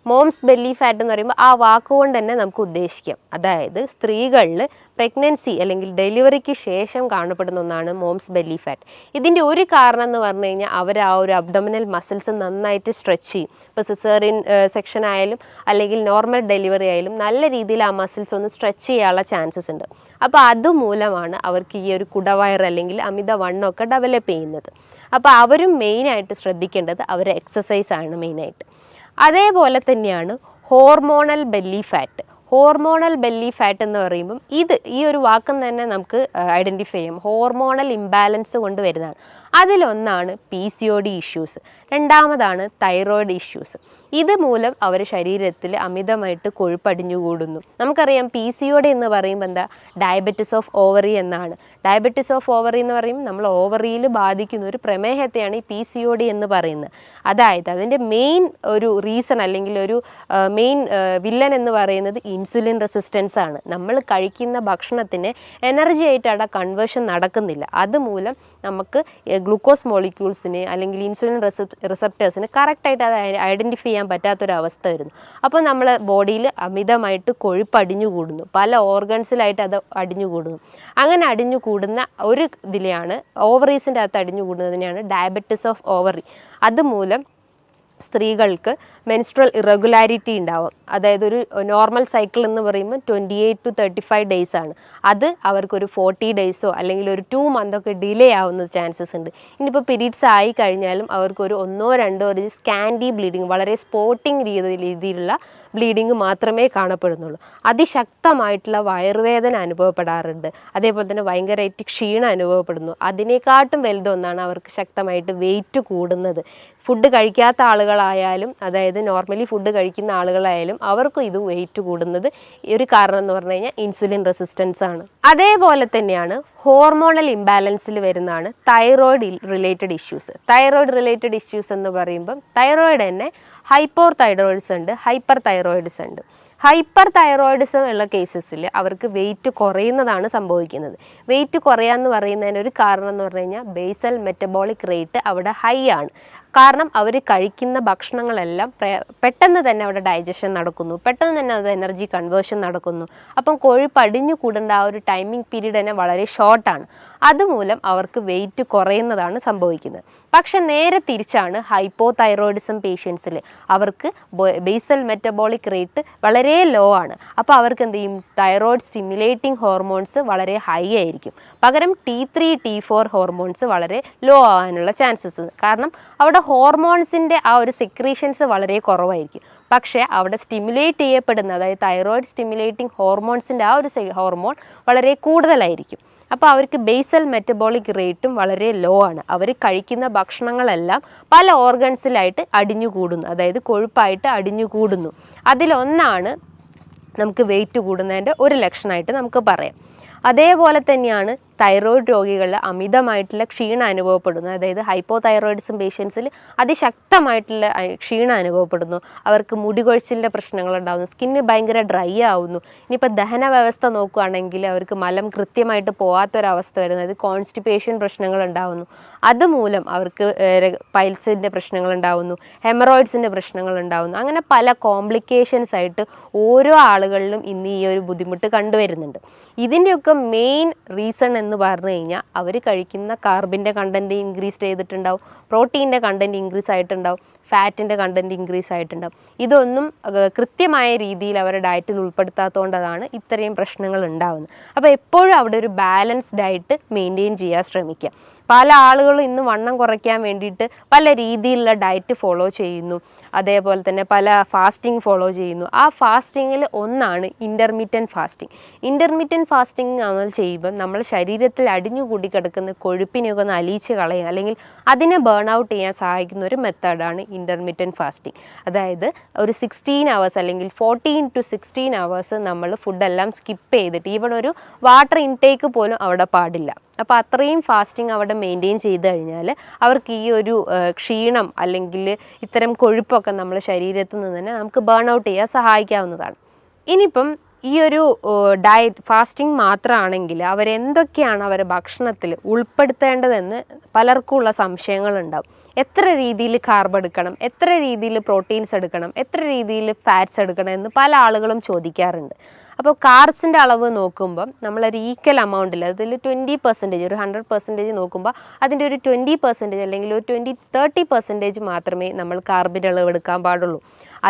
മോംസ് ബെല്ലി ഫാറ്റ് എന്ന് പറയുമ്പോൾ ആ വാക്കുകൊണ്ട് തന്നെ നമുക്ക് ഉദ്ദേശിക്കാം, അതായത് സ്ത്രീകളിൽ പ്രഗ്നൻസി അല്ലെങ്കിൽ ഡെലിവറിക്ക് ശേഷം കാണപ്പെടുന്ന ഒന്നാണ് മോംസ് ബെല്ലി ഫാറ്റ്. ഇതിൻ്റെ ഒരു കാരണം എന്ന് പറഞ്ഞു കഴിഞ്ഞാൽ അവർ ആ ഒരു അബ്ഡോമിനൽ മസിൽസ് നന്നായിട്ട് സ്ട്രെച്ച് ചെയ്യും. ഇപ്പോൾ സിസേറിയൻ സെക്ഷൻ ആയാലും അല്ലെങ്കിൽ നോർമൽ ഡെലിവറി ആയാലും നല്ല രീതിയിൽ ആ മസിൽസ് ഒന്ന് സ്ട്രെച്ച് ചെയ്യാനുള്ള ചാൻസസ് ഉണ്ട്. അപ്പോൾ അതുമൂലമാണ് അവർക്ക് ഈ ഒരു കുടവയർ അല്ലെങ്കിൽ അമിതവണ്ണമൊക്കെ ഡെവലപ്പ് ചെയ്യുന്നത്. അപ്പോൾ അവരും മെയിനായിട്ട് ശ്രദ്ധിക്കേണ്ടത് അവരുടെ എക്സസൈസാണ് മെയിനായിട്ട്. അതേപോലെ തന്നെയാണ് hormonal belly fat. Hormonal belly fat എന്ന് പറയുമ്പം ഈ ഒരു വാക്കും തന്നെ നമുക്ക് ഐഡൻറ്റിഫൈ ചെയ്യാം. ഹോർമോണൽ ഇംബാലൻസ് കൊണ്ട് വരുന്നതാണ്. അതിലൊന്നാണ് PCOD ഇഷ്യൂസ്, രണ്ടാമതാണ് തൈറോയിഡ് ഇഷ്യൂസ്. ഇത് മൂലം അവർ ശരീരത്തിൽ അമിതമായിട്ട് കൊഴുപ്പടിഞ്ഞുകൂടുന്നു. നമുക്കറിയാം PCOD എന്ന് പറയുമ്പോൾ എന്താ, ഡയബറ്റിസ് ഓഫ് ഓവറി എന്നാണ്. ഡയബറ്റിസ് ഓഫ് ഓവറി എന്ന് പറയുമ്പോൾ നമ്മൾ ഓവറിയിൽ ബാധിക്കുന്ന ഒരു പ്രമേഹത്തെയാണ് ഈ PCOD എന്ന് പറയുന്നത്. അതായത് അതിൻ്റെ മെയിൻ ഒരു റീസൺ അല്ലെങ്കിൽ ഒരു മെയിൻ വില്ലൻ എന്ന് പറയുന്നത് ഇൻസുലിൻ റെസിസ്റ്റൻസ് ആണ്. നമ്മൾ കഴിക്കുന്ന ഭക്ഷണത്തിന് എനർജി ആയിട്ട് അവിടെ കൺവേർഷൻ നടക്കുന്നില്ല. അതുമൂലം നമുക്ക് ഗ്ലൂക്കോസ് മോളിക്യൂൾസിന് അല്ലെങ്കിൽ ഇൻസുലിൻ റിസപ്റ്റേഴ്സിന് കറക്റ്റായിട്ട് അത് ഐഡൻറ്റിഫൈ ചെയ്യാൻ പറ്റാത്തൊരവസ്ഥ വരുന്നു. അപ്പോൾ നമ്മൾ ബോഡിയിൽ അമിതമായിട്ട് കൊഴുപ്പ് അടിഞ്ഞുകൂടുന്നു, പല ഓർഗൻസിലായിട്ട് അത് അടിഞ്ഞുകൂടുന്നു. അങ്ങനെ അടിഞ്ഞുകൂടുന്ന ഒരു ഇതിലെയാണ് ഓവറീസിൻ്റെ അകത്ത് അടിഞ്ഞുകൂടുന്നതിനെയാണ് ഡയബറ്റിസ് ഓഫ് ഓവറി. അതുമൂലം സ്ത്രീകൾക്ക് മെൻസ്ട്രൽ ഇറഗുലാരിറ്റി ഉണ്ടാവും. അതായത് ഒരു നോർമൽ സൈക്കിൾ എന്ന് പറയുമ്പോൾ 28 to 35 ഡേയ്സ് ആണ്. അത് അവർക്കൊരു 40 ഡേയ്സോ അല്ലെങ്കിൽ ഒരു 2 മന്തൊക്കെ ഡിലേ ആവുന്ന ചാൻസസ് ഉണ്ട്. ഇനിയിപ്പോൾ പീരീഡ്സ് ആയി കഴിഞ്ഞാലും അവർക്കൊരു 1-2 ഒരു സ്കാൻഡി ബ്ലീഡിങ്, വളരെ സ്പോട്ടിങ് രീതിയിലുള്ള ബ്ലീഡിങ് മാത്രമേ കാണപ്പെടുന്നുള്ളൂ. അതിശക്തമായിട്ടുള്ള വയറുവേദന അനുഭവപ്പെടാറുണ്ട്. അതേപോലെ തന്നെ ഭയങ്കരമായിട്ട് ക്ഷീണം അനുഭവപ്പെടുന്നു. അതിനേക്കാട്ടും വലുതൊന്നാണ് അവർക്ക് ശക്തമായിട്ട് വെയിറ്റ് കൂടുന്നത്. ഫുഡ് കഴിക്കാത്ത ആളുകളായാലും അതായത് നോർമലി ഫുഡ് കഴിക്കുന്ന ആളുകളായാലും അവർക്കും ഇത് വെയിറ്റ് കൂടുന്നത് ഒരു കാരണം എന്ന് പറഞ്ഞു കഴിഞ്ഞാൽ ഇൻസുലിൻ റെസിസ്റ്റൻസ് ആണ്. അതേപോലെ തന്നെയാണ് ഹോർമോണൽ ഇംബാലൻസിൽ വരുന്നതാണ് thyroid related issues. Thyroid related issues എന്ന് പറയുമ്പം തൈറോയിഡ് തന്നെ ഹൈപ്പോർ തൈറോയിഡ്സ് ഉണ്ട്, ഹൈപ്പർ തൈറോയിഡ്സ് ഉണ്ട്. ഹൈപ്പർ തൈറോയിഡിസം ഉള്ള കേസസിൽ അവർക്ക് വെയിറ്റ് കുറയുന്നതാണ് സംഭവിക്കുന്നത്. വെയിറ്റ് കുറയാന്ന് പറയുന്നതിന് ഒരു കാരണം എന്ന് പറഞ്ഞു കഴിഞ്ഞാൽ ബേസൽ മെറ്റബോളിക് റേറ്റ് അവിടെ ഹൈ ആണ്. കാരണം അവർ കഴിക്കുന്ന ഭക്ഷണങ്ങളെല്ലാം പെട്ടെന്ന് തന്നെ അവിടെ ഡൈജഷൻ നടക്കുന്നു, പെട്ടെന്ന് തന്നെ അത് എനർജി കൺവേർഷൻ നടക്കുന്നു. അപ്പം കൊഴുപ്പ് അടിഞ്ഞു കൂടേണ്ട ആ ഒരു ടൈമിംഗ് പീരീഡ് തന്നെ വളരെ ഷോർട്ടാണ്. അതുമൂലം അവർക്ക് വെയിറ്റ് കുറയുന്നതാണ് സംഭവിക്കുന്നത്. പക്ഷെ നേരെ തിരിച്ചാണ് ഹൈപ്പോതൈറോയിഡിസം പേഷ്യൻസിൽ. അവർക്ക് ബേസൽ മെറ്റബോളിക് റേറ്റ് വളരെ ലോ ആണ്. അപ്പോൾ അവർക്ക് എന്ത് ചെയ്യും, തൈറോയിഡ് സ്റ്റിമുലേറ്റിംഗ് ഹോർമോൺസ് വളരെ ഹൈ ആയിരിക്കും. പകരം T3 T4 ഹോർമോൺസ് വളരെ ലോ ആവാനുള്ള ചാൻസസ്. കാരണം അവിടെ ഹോർമോൺസിൻ്റെ ആ ഒരു സെക്രീഷൻസ് വളരെ കുറവായിരിക്കും. പക്ഷേ അവിടെ സ്റ്റിമുലേറ്റ് ചെയ്യപ്പെടുന്ന, അതായത് തൈറോയിഡ് സ്റ്റിമുലേറ്റിംഗ് ഹോർമോൺസിൻ്റെ ആ ഒരു ഹോർമോൺ വളരെ കൂടുതലായിരിക്കും. അപ്പോൾ അവർക്ക് ബേസൽ മെറ്റബോളിക് റേറ്റും വളരെ ലോ ആണ്. അവർ കഴിക്കുന്ന ഭക്ഷണങ്ങളെല്ലാം പല ഓർഗൻസിലായിട്ട് അടിഞ്ഞുകൂടുന്നു, അതായത് കൊഴുപ്പായിട്ട് അടിഞ്ഞുകൂടുന്നു. അതിലൊന്നാണ് നമുക്ക് വെയിറ്റ് കൂടുന്നതിൻ്റെ ഒരു ലക്ഷണമായിട്ട് നമുക്ക് പറയാം. അതേപോലെ തന്നെയാണ് തൈറോയിഡ് രോഗികളിൽ അമിതമായിട്ടുള്ള ക്ഷീണം അനുഭവപ്പെടുന്നു. അതായത് ഹൈപ്പോതൈറോയിഡിസം പേഷ്യൻസിൽ അതിശക്തമായിട്ടുള്ള ക്ഷീണം അനുഭവപ്പെടുന്നു. അവർക്ക് മുടികൊഴിച്ചിലിൻ്റെ പ്രശ്നങ്ങളുണ്ടാകുന്നു, സ്കിന്ന് ഭയങ്കര ഡ്രൈ ആവുന്നു. ഇനിയിപ്പോൾ ദഹന വ്യവസ്ഥ നോക്കുകയാണെങ്കിൽ അവർക്ക് മലം കൃത്യമായിട്ട് പോകാത്തൊരവസ്ഥ വരുന്നു, അതായത് കോൺസ്റ്റിപ്പേഷൻ പ്രശ്നങ്ങളുണ്ടാകുന്നു. അതുമൂലം അവർക്ക് പൈൽസിൻ്റെ പ്രശ്നങ്ങളുണ്ടാകുന്നു, ഹെമറോയിഡ്സിൻ്റെ പ്രശ്നങ്ങളുണ്ടാകുന്നു. അങ്ങനെ പല കോംപ്ലിക്കേഷൻസ് ആയിട്ട് ഓരോ ആളുകളിലും ഇന്ന് ഈ ഒരു ബുദ്ധിമുട്ട് കണ്ടുവരുന്നുണ്ട്. ഇതിൻ്റെയൊക്കെ മെയിൻ റീസൺ എന്ന് പറഞ്ഞു കഴിഞ്ഞാൽ അവർ കഴിക്കുന്ന കാർബിൻ്റെ കണ്ടൻറ്റ് ഇൻക്രീസ് ചെയ്തിട്ടുണ്ടാവും, പ്രോട്ടീൻ്റെ കണ്ടൻറ്റ് ഇൻക്രീസ് ആയിട്ടുണ്ടാവും, ഫാറ്റിൻ്റെ കണ്ടൻറ്റ് ഇൻക്രീസ് ആയിട്ടുണ്ടാവും. ഇതൊന്നും കൃത്യമായ രീതിയിൽ അവരുടെ ഡയറ്റിൽ ഉൾപ്പെടുത്താത്തതുകൊണ്ടാണ് ഇത്രയും പ്രശ്നങ്ങൾ ഉണ്ടാകുന്നത്. അപ്പോൾ എപ്പോഴും അവിടെ ഒരു ബാലൻസ് ഡയറ്റ് മെയിൻറ്റെയിൻ ചെയ്യാൻ ശ്രമിക്കുക. പല ആളുകളും ഇന്ന് വണ്ണം കുറയ്ക്കാൻ വേണ്ടിയിട്ട് പല രീതിയിലുള്ള ഡയറ്റ് ഫോളോ ചെയ്യുന്നു, അതേപോലെ തന്നെ പല ഫാസ്റ്റിംഗ് ഫോളോ ചെയ്യുന്നു. ആ ഫാസ്റ്റിങ്ങിൽ ഒന്നാണ് ഇൻ്റർമീഡിയൻറ്റ് ഫാസ്റ്റിംഗ്. ഇൻ്റർമീഡിയൻറ്റ് ഫാസ്റ്റിംഗ് നമ്മൾ ചെയ്യുമ്പോൾ നമ്മൾ ശരീരത്തിൽ അടിഞ്ഞുകൂടി കിടക്കുന്ന കൊഴുപ്പിനെയൊക്കെ ഒന്ന് അലിയിച്ച് കളയും, അല്ലെങ്കിൽ അതിനെ ബേൺ ഔട്ട് ചെയ്യാൻ സഹായിക്കുന്ന ഒരു മെത്തേഡാണ് ഇൻ്റർമീഡിയൻറ്റ് ഫാസ്റ്റിംഗ്. അതായത് ഒരു 16 hours അല്ലെങ്കിൽ 14 to 16 hours നമ്മൾ ഫുഡെല്ലാം സ്കിപ്പ് ചെയ്തിട്ട് ഈവൺ ഒരു വാട്ടർ ഇൻടേക്ക് പോലും അവിടെ പാടില്ല. അപ്പോൾ അത്രയും ഫാസ്റ്റിംഗ് അവിടെ മെയിൻറ്റെയിൻ ചെയ്ത് കഴിഞ്ഞാൽ അവർക്ക് ഈ ഒരു ക്ഷീണം അല്ലെങ്കിൽ ഇത്തരം കൊഴുപ്പൊക്കെ നമ്മുടെ ശരീരത്തിൽ നിന്ന് തന്നെ നമുക്ക് ബേൺ ഔട്ട് ചെയ്യാൻ സഹായിക്കാവുന്നതാണ്. ഇനിയിപ്പം ഈ ഒരു ഡയറ്റ് ഫാസ്റ്റിംഗ് മാത്രമാണെങ്കിൽ അവരെന്തൊക്കെയാണ് അവരുടെ ഭക്ഷണത്തിൽ ഉൾപ്പെടുത്തേണ്ടതെന്ന് പലർക്കുമുള്ള സംശയങ്ങളുണ്ടാവും. എത്ര രീതിയിൽ കാർബ് എടുക്കണം, എത്ര രീതിയിൽ പ്രോട്ടീൻസ് എടുക്കണം, എത്ര രീതിയിൽ ഫാറ്റ്സ് എടുക്കണം എന്ന് പല ആളുകളും ചോദിക്കാറുണ്ട്. അപ്പോൾ കാർബ്സിൻ്റെ അളവ് നോക്കുമ്പം നമ്മളൊരു ഈക്വൽ എമൗണ്ടിൽ, അതിൽ 20%, ഒരു 100% നോക്കുമ്പോൾ അതിൻ്റെ ഒരു 20% അല്ലെങ്കിൽ ഒരു 20-30% മാത്രമേ നമ്മൾ കാർബിൻ്റെ അളവ് എടുക്കാൻ പാടുള്ളൂ.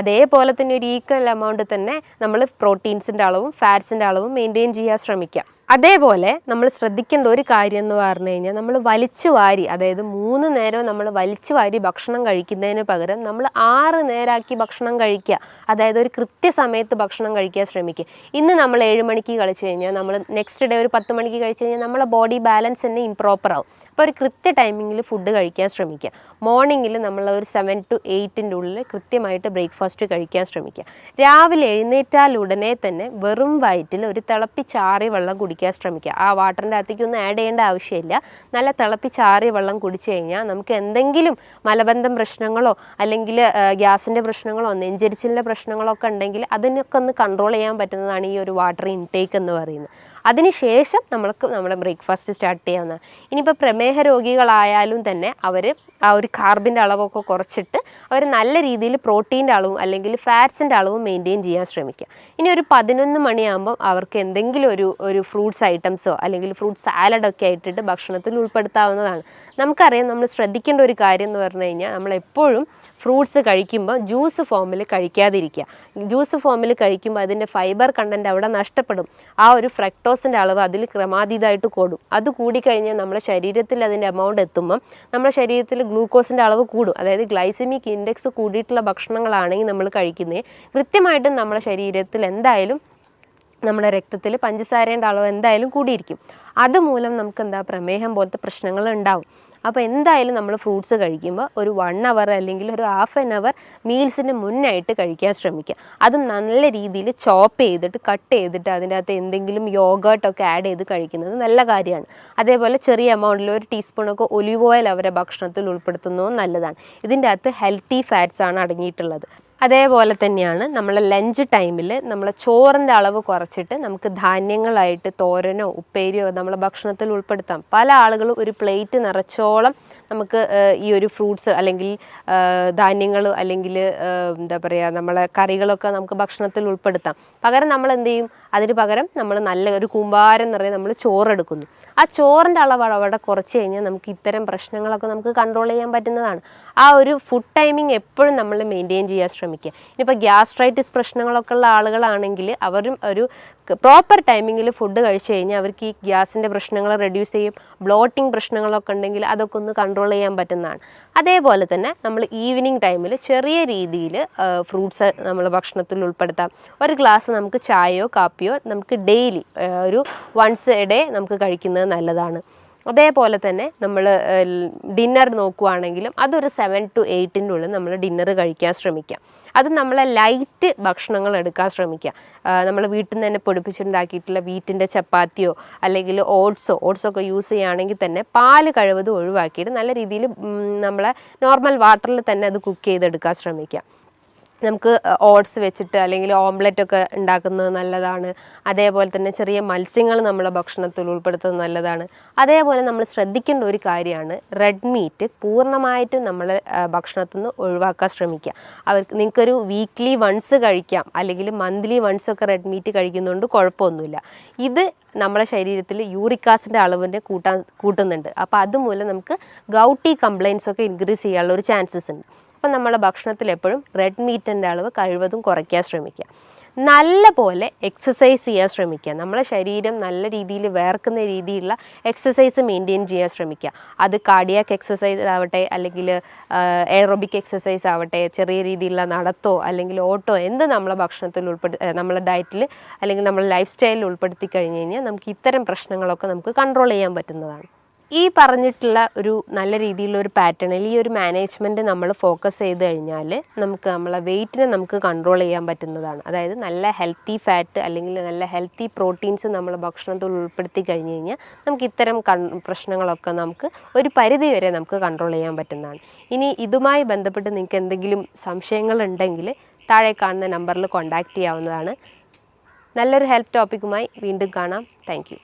അതേപോലെ തന്നെ ഒരു ഈക്വൽ എമൗണ്ട് തന്നെ നമ്മൾ പ്രോട്ടീൻസിൻ്റെ അളവും ഫാറ്റ്സിൻ്റെ അളവും മെയിൻറ്റെയിൻ ചെയ്യാൻ ശ്രമിക്കുക. അതേപോലെ നമ്മൾ ശ്രദ്ധിക്കേണ്ട ഒരു കാര്യം എന്ന് പറഞ്ഞു കഴിഞ്ഞാൽ നമ്മൾ വലിച്ചു വാരി, അതായത് 3 നേരം നമ്മൾ വലിച്ചു വാരി ഭക്ഷണം കഴിക്കുന്നതിന് പകരം നമ്മൾ 6 നേരമാക്കി ഭക്ഷണം കഴിക്കുക. അതായത് ഒരു കൃത്യസമയത്ത് ഭക്ഷണം കഴിക്കാൻ ശ്രമിക്കുക. ഇന്ന് നമ്മൾ 7 മണിക്ക് കഴിച്ചു കഴിഞ്ഞാൽ നമ്മൾ നെക്സ്റ്റ് ഡേ ഒരു 10 മണിക്ക് കഴിച്ചു കഴിഞ്ഞാൽ നമ്മളെ ബോഡി ബാലൻസ് തന്നെ ഇംപ്രോപ്പർ ആവും. അപ്പോൾ ഒരു കൃത്യ ടൈമിങ്ങിൽ ഫുഡ് കഴിക്കാൻ ശ്രമിക്കുക. മോർണിംഗിൽ നമ്മൾ ഒരു 7 to 8 ഉള്ളിൽ കൃത്യമായിട്ട് ബ്രേക്ക്ഫാസ്റ്റ് കഴിക്കാൻ ശ്രമിക്കുക. രാവിലെ എഴുന്നേറ്റാൽ ഉടനെ തന്നെ വെറും വയറ്റിൽ ഒരു തിളപ്പിച്ചാറിയ വെള്ളം കുടിക്കാൻ ശ്രമിക്കുക. ആ വാട്ടറിൻ്റെ അകത്തേക്കൊന്നും ആഡ് ചെയ്യേണ്ട ആവശ്യമില്ല. നല്ല തിളപ്പിച്ചാറിയ വെള്ളം കുടിച്ചു കഴിഞ്ഞാൽ നമുക്ക് എന്തെങ്കിലും മലബന്ധം പ്രശ്നങ്ങളോ അല്ലെങ്കിൽ ഗ്യാസിൻ്റെ പ്രശ്നങ്ങളോ നെഞ്ചരിച്ചിലിൻ്റെ പ്രശ്നങ്ങളോ ഒക്കെ ഉണ്ടെങ്കിൽ അതിനൊക്കെ ഒന്ന് കൺട്രോൾ ചെയ്യാൻ പറ്റുന്നതാണ് ഈ ഒരു വാട്ടർ ഇൻടേക്ക് എന്ന് പറയുന്നത്. അതിനുശേഷം നമ്മൾക്ക് നമ്മുടെ ബ്രേക്ക്ഫാസ്റ്റ് സ്റ്റാർട്ട് ചെയ്യാവുന്നതാണ്. ഇനിയിപ്പോൾ പ്രമേഹ രോഗികളായാലും തന്നെ അവർ ആ ഒരു കാർബിൻ്റെ അളവൊക്കെ കുറച്ചിട്ട് അവർ നല്ല രീതിയിൽ പ്രോട്ടീൻ്റെ അളവും അല്ലെങ്കിൽ ഫാറ്റ്സിൻ്റെ അളവും മെയിൻറ്റെയിൻ ചെയ്യാൻ ശ്രമിക്കുക. ഇനി ഒരു 11 മണിയാകുമ്പോൾ അവർക്ക് എന്തെങ്കിലും ഒരു ഫ്രൂട്ട്സ് ഐറ്റംസോ അല്ലെങ്കിൽ ഫ്രൂട്ട് സാലഡൊക്കെ ആയിട്ടിട്ട് ഭക്ഷണത്തിൽ ഉൾപ്പെടുത്താവുന്നതാണ്. നമുക്കറിയാം, നമ്മൾ ശ്രദ്ധിക്കേണ്ട ഒരു കാര്യം എന്ന് പറഞ്ഞു കഴിഞ്ഞാൽ നമ്മളെപ്പോഴും ഫ്രൂട്ട്സ് കഴിക്കുമ്പോൾ ജ്യൂസ് ഫോമിൽ കഴിക്കാതിരിക്കുക. ജ്യൂസ് ഫോമിൽ കഴിക്കുമ്പോൾ അതിൻ്റെ ഫൈബർ കണ്ടൻറ്റ് അവിടെ നഷ്ടപ്പെടും. ആ ഒരു ഫ്രക്ടോസിൻ്റെ അളവ് അതിൽ ക്രമാതീതമായിട്ട് കൂടും. അത് കൂടിക്കഴിഞ്ഞാൽ നമ്മുടെ ശരീരത്തിൽ അതിൻ്റെ എമൗണ്ട് എത്തുമ്പം നമ്മുടെ ശരീരത്തിൽ ഗ്ലൂക്കോസിൻ്റെ അളവ് കൂടും. അതായത് ഗ്ലൈസമിക് ഇൻഡെക്സ് കൂടിയിട്ടുള്ള ഭക്ഷണങ്ങളാണെങ്കിൽ നമ്മൾ കഴിക്കുന്നത് കൃത്യമായിട്ടും നമ്മുടെ ശരീരത്തിൽ എന്തായാലും നമ്മുടെ രക്തത്തിൽ പഞ്ചസാരേൻ്റെ അളവ് എന്തായാലും കൂടിയിരിക്കും. അതുമൂലം നമുക്ക് പ്രമേഹം പോലത്തെ പ്രശ്നങ്ങൾ ഉണ്ടാവും. അപ്പോൾ എന്തായാലും നമ്മൾ ഫ്രൂട്ട്സ് കഴിക്കുമ്പോൾ ഒരു 1 hour അല്ലെങ്കിൽ ഒരു ½ an hour മീൽസിന് മുന്നായിട്ട് കഴിക്കാൻ ശ്രമിക്കുക. അതും നല്ല രീതിയിൽ ചോപ്പ് ചെയ്തിട്ട് കട്ട് ചെയ്തിട്ട് അതിൻ്റെ അകത്ത് എന്തെങ്കിലും യോഗേർട്ടൊക്കെ ആഡ് ചെയ്ത് കഴിക്കുന്നത് നല്ല കാര്യമാണ്. അതേപോലെ ചെറിയ എമൗണ്ടിൽ ഒരു ടീസ്പൂണൊക്കെ ഒലിവ് ഓയിൽ അവരുടെ ഭക്ഷണത്തിൽ ഉൾപ്പെടുത്തുന്നതും നല്ലതാണ്. ഇതിൻ്റെ അകത്ത് ഹെൽത്തി ഫാറ്റ്സ് ആണ് അടങ്ങിയിട്ടുള്ളത്. അതേപോലെ തന്നെയാണ് നമ്മൾ ലഞ്ച് ടൈമിൽ നമ്മൾ ചോറിൻ്റെ അളവ് കുറച്ചിട്ട് നമുക്ക് ധാന്യങ്ങളായിട്ട് തോരനോ ഉപ്പേരിയോ നമ്മളെ ഭക്ഷണത്തിൽ ഉൾപ്പെടുത്താം. പല ആളുകളും ഒരു പ്ലേറ്റ് നിറച്ചോളം നമുക്ക് ഈ ഒരു ഫ്രൂട്ട്സ് അല്ലെങ്കിൽ ധാന്യങ്ങൾ അല്ലെങ്കിൽ എന്താ പറയുക നമ്മളെ കറികളൊക്കെ നമുക്ക് ഭക്ഷണത്തിൽ ഉൾപ്പെടുത്താം. പകരം നമ്മൾ എന്ത് ചെയ്യും, അതിന് പകരം നമ്മൾ നല്ല ഒരു കൂമ്പാരം നിറയെ നമ്മൾ ചോറെടുക്കുന്നു. ആ ചോറിൻ്റെ അളവ് അവിടെ കുറച്ച് കഴിഞ്ഞാൽ നമുക്ക് ഇത്തരം പ്രശ്നങ്ങളൊക്കെ നമുക്ക് കൺട്രോൾ ചെയ്യാൻ പറ്റുന്നതാണ്. ആ ഒരു ഫുഡ് ടൈമിങ് എപ്പോഴും നമ്മൾ മെയിൻറ്റെയിൻ ചെയ്യാൻ ശ്രമിക്കുക. ഇനിയിപ്പോൾ ഗ്യാസ്ട്രൈറ്റിസ് പ്രശ്നങ്ങളൊക്കെ ഉള്ള ആളുകളാണെങ്കിൽ അവരും ഒരു പ്രോപ്പർ ടൈമിങ്ങിൽ ഫുഡ് കഴിച്ചു കഴിഞ്ഞാൽ അവർക്ക് ഈ ഗ്യാസിൻ്റെ പ്രശ്നങ്ങൾ റെഡ്യൂസ് ചെയ്യും. ബ്ലോട്ടിംഗ് പ്രശ്നങ്ങളൊക്കെ ഉണ്ടെങ്കിൽ അതൊക്കെ ഒന്ന് കൺട്രോൾ ചെയ്യാൻ പറ്റുന്നതാണ്. അതേപോലെ തന്നെ നമ്മൾ ഈവനിങ് ടൈമിൽ ചെറിയ രീതിയിൽ ഫ്രൂട്ട്സ് നമ്മൾ ഭക്ഷണത്തിൽ ഉൾപ്പെടുത്താം. ഒരു ഗ്ലാസ് നമുക്ക് ചായയോ കാപ്പിയോ നമുക്ക് ഡെയിലി ഒരു വൺസ് എ ഡേ നമുക്ക് കഴിക്കുന്നത് നല്ലതാണ്. അതേപോലെ തന്നെ നമ്മൾ ഡിന്നർ നോക്കുവാണെങ്കിലും അതൊരു 7 to 8 ഉള്ളിൽ നമ്മൾ ഡിന്നർ കഴിക്കാൻ ശ്രമിക്കാം. അത് നമ്മളെ ലൈറ്റ് ഭക്ഷണങ്ങൾ എടുക്കാൻ ശ്രമിക്കുക. നമ്മൾ വീട്ടിൽ നിന്ന് തന്നെ പൊടിപ്പിച്ചുണ്ടാക്കിയിട്ടുള്ള വീറ്റിൻ്റെ ചപ്പാത്തിയോ അല്ലെങ്കിൽ ഓട്സൊക്കെ യൂസ് ചെയ്യുകയാണെങ്കിൽ തന്നെ പാല് കഴിവതും ഒഴിവാക്കിയിട്ട് നല്ല രീതിയിൽ നമ്മളെ നോർമൽ വാട്ടറിൽ തന്നെ അത് കുക്ക് ചെയ്തെടുക്കാൻ ശ്രമിക്കുക. നമുക്ക് ഓട്സ് വെച്ചിട്ട് അല്ലെങ്കിൽ ഓംലെറ്റ് ഒക്കെ ഉണ്ടാക്കുന്നത് നല്ലതാണ്. അതേപോലെ തന്നെ ചെറിയ മത്സ്യങ്ങൾ നമ്മളെ ഭക്ഷണത്തിൽ ഉൾപ്പെടുത്തുന്നത് നല്ലതാണ്. അതേപോലെ നമ്മൾ ശ്രദ്ധിക്കേണ്ട ഒരു കാര്യമാണ് റെഡ് മീറ്റ് പൂർണ്ണമായിട്ടും നമ്മൾ ഭക്ഷണത്തിൽ നിന്ന് ഒഴിവാക്കാൻ ശ്രമിക്കുക. നിങ്ങൾക്കൊരു വീക്ക്ലി വൺസ് കഴിക്കാം അല്ലെങ്കിൽ മന്ത്ലി വൺസ് ഒക്കെ റെഡ് മീറ്റ് കഴിക്കുന്നതുകൊണ്ട് കുഴപ്പമൊന്നുമില്ല. ഇത് നമ്മളെ ശരീരത്തിൽ യൂറിക് ആസിഡിൻ്റെ അളവിൻ്റെ കൂട്ടുന്നുണ്ട്. അപ്പോൾ അതുമൂലം നമുക്ക് ഗൗട്ടി കംപ്ലയിൻസ് ഒക്കെ ഇൻക്രീസ് ചെയ്യാനുള്ള ഒരു ചാൻസസ് ഉണ്ട്. അപ്പം നമ്മളെ ഭക്ഷണത്തിൽ എപ്പോഴും റെഡ് മീറ്റിൻ്റെ അളവ് കഴിവതും കുറയ്ക്കാൻ ശ്രമിക്കുക. നല്ല പോലെ എക്സസൈസ് ചെയ്യാൻ ശ്രമിക്കുക. നമ്മളെ ശരീരം നല്ല രീതിയിൽ വേർക്കുന്ന രീതിയിലുള്ള എക്സസൈസ് മെയിൻറ്റെയിൻ ചെയ്യാൻ ശ്രമിക്കുക. അത് കാർഡിയാക് എക്സസൈസ് ആവട്ടെ അല്ലെങ്കിൽ എയറോബിക് എക്സസൈസ് ആവട്ടെ, ചെറിയ രീതിയിലുള്ള നടത്തോ അല്ലെങ്കിൽ ഓട്ടോ എന്ത് നമ്മളെ ഭക്ഷണത്തിൽ നമ്മളെ ഡയറ്റിൽ അല്ലെങ്കിൽ നമ്മളെ ലൈഫ് സ്റ്റൈലിൽ ഉൾപ്പെടുത്തി കഴിഞ്ഞ് കഴിഞ്ഞാൽ നമുക്ക് ഇത്തരം പ്രശ്നങ്ങളൊക്കെ നമുക്ക് കൺട്രോൾ ചെയ്യാൻ പറ്റുന്നതാണ്. ഈ പറഞ്ഞിട്ടുള്ള ഒരു നല്ല രീതിയിലുള്ള ഒരു പാറ്റേണിൽ ഈ ഒരു മാനേജ്മെൻറ്റ് നമ്മൾ ഫോക്കസ് ചെയ്ത് കഴിഞ്ഞാൽ നമുക്ക് നമ്മളെ വെയിറ്റിനെ നമുക്ക് കൺട്രോൾ ചെയ്യാൻ പറ്റുന്നതാണ്. അതായത് നല്ല ഹെൽത്തി ഫാറ്റ് അല്ലെങ്കിൽ നല്ല ഹെൽത്തി പ്രോട്ടീൻസ് നമ്മൾ ഭക്ഷണത്തിൽ ഉൾപ്പെടുത്തി കഴിഞ്ഞ് കഴിഞ്ഞാൽ നമുക്ക് ഇത്തരം പ്രശ്നങ്ങളൊക്കെ നമുക്ക് ഒരു പരിധി വരെ നമുക്ക് കൺട്രോൾ ചെയ്യാൻ പറ്റുന്നതാണ്. ഇനി ഇതുമായി ബന്ധപ്പെട്ട് നിങ്ങൾക്ക് എന്തെങ്കിലും സംശയങ്ങളുണ്ടെങ്കിൽ താഴെ കാണുന്ന നമ്പറിൽ കോൺടാക്റ്റ് ചെയ്യാവുന്നതാണ്. നല്ലൊരു ഹെൽത്ത് ടോപ്പിക്കുമായി വീണ്ടും കാണാം. Thank you.